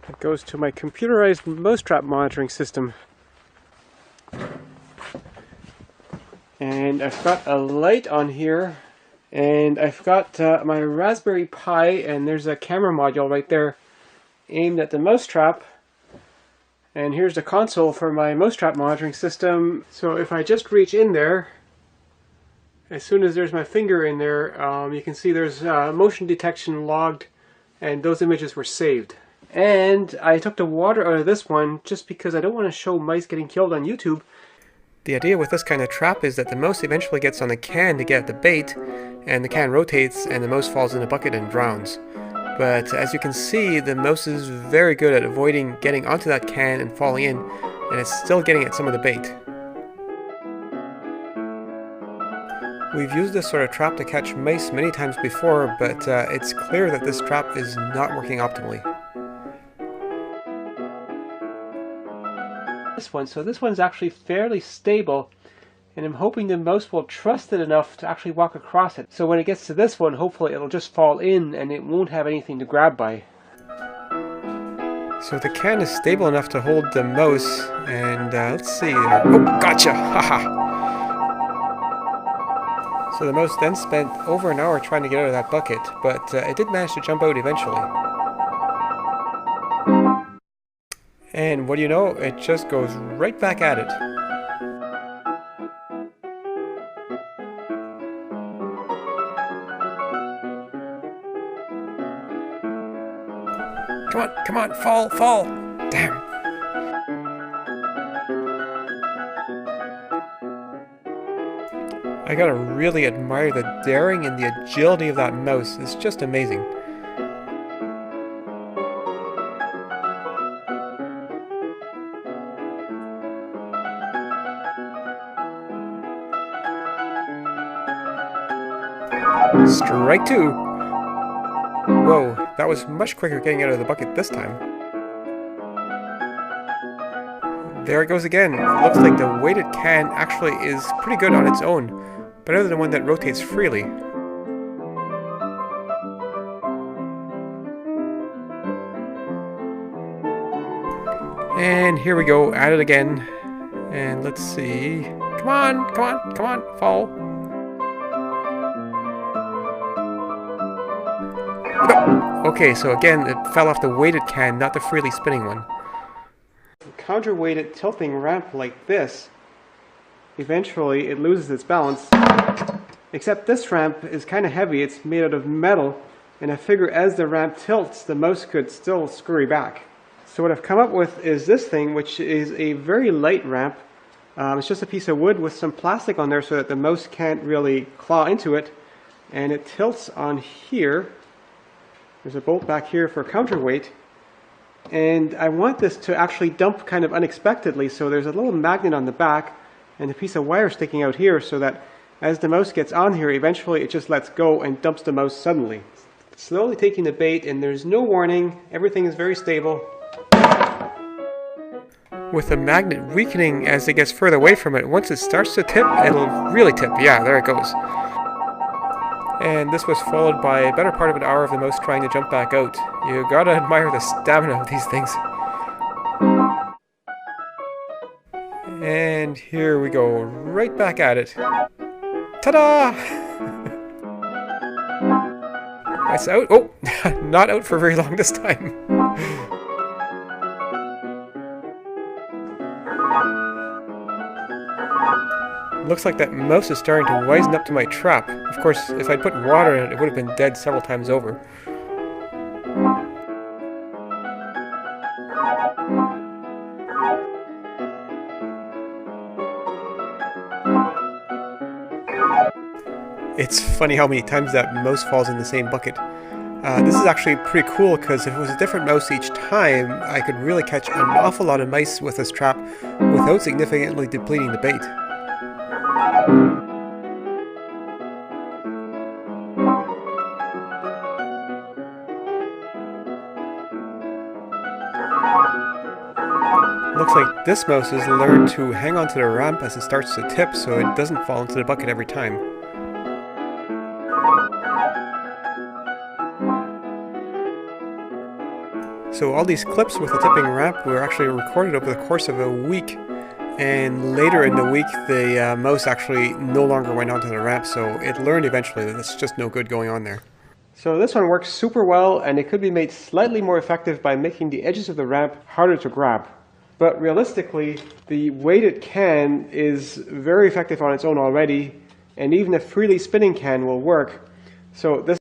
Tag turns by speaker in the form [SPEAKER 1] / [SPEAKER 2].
[SPEAKER 1] It goes to my computerized mouse trap monitoring system. And I've got a light on here, and I've got my Raspberry Pi, and there's a camera module right there aimed at the mouse trap. And here's the console for my mouse trap monitoring system. So if I just reach in there, as soon as there's my finger in there, you can see there's motion detection logged, and those images were saved. And I took the water out of this one just because I don't want to show mice getting killed on YouTube. The idea with this kind of trap is that the mouse eventually gets on the can to get at the bait, and the can rotates and the mouse falls in the bucket and drowns. But as you can see, the mouse is very good at avoiding getting onto that can and falling in, and it's still getting at some of the bait. We've used this sort of trap to catch mice many times before, but it's clear that this trap is not working optimally. So this one's actually fairly stable, and I'm hoping the mouse will trust it enough to actually walk across it. So when it gets to this one, hopefully it'll just fall in and it won't have anything to grab by. So the can is stable enough to hold the mouse, and let's see. Oh, gotcha! Haha! So the mouse then spent over an hour trying to get out of that bucket, but it did manage to jump out eventually. And what do you know, it just goes right back at it. Come on, fall! Damn. I gotta really admire the daring and the agility of that mouse. It's just amazing. Strike two! Whoa, that was much quicker getting out of the bucket this time. There it goes again. Looks like the weighted can actually is pretty good on its own, better than one that rotates freely. And here we go, at it again. And let's see. Come on, fall. No. Okay, so again, it fell off the weighted can, not the freely spinning one. Counterweighted tilting ramp like this, eventually it loses its balance. Except this ramp is kind of heavy, it's made out of metal, and I figure as the ramp tilts, the mouse could still scurry back. So what I've come up with is this thing, which is a very light ramp. It's just a piece of wood with some plastic on there so that the mouse can't really claw into it, and it tilts on here. There's a bolt back here for counterweight, and I want this to actually dump kind of unexpectedly, so there's a little magnet on the back and a piece of wire sticking out here so that as the mouse gets on here, eventually it just lets go and dumps the mouse suddenly. Slowly taking the bait, and there's no warning, everything is very stable. With the magnet weakening as it gets further away from it, once it starts to tip, it'll really tip. Yeah, there it goes. And this was followed by a better part of an hour of the mouse trying to jump back out. You gotta admire the stamina of these things. And here we go, right back at it. Ta-da! It's out. Oh, not out for very long this time. Looks like that mouse is starting to wisen up to my trap. Of course, if I'd put water in it, it would have been dead several times over. It's funny how many times that mouse falls in the same bucket. This is actually pretty cool because if it was a different mouse each time, I could really catch an awful lot of mice with this trap without significantly depleting the bait. Looks like this mouse has learned to hang onto the ramp as it starts to tip so it doesn't fall into the bucket every time. So all these clips with the tipping ramp were actually recorded over the course of a week, and later in the week the mouse actually no longer went onto the ramp, so it learned eventually that it's just no good going on there. So this one works super well, and it could be made slightly more effective by making the edges of the ramp harder to grab. But realistically, the weighted can is very effective on its own already, and even a freely spinning can will work. So this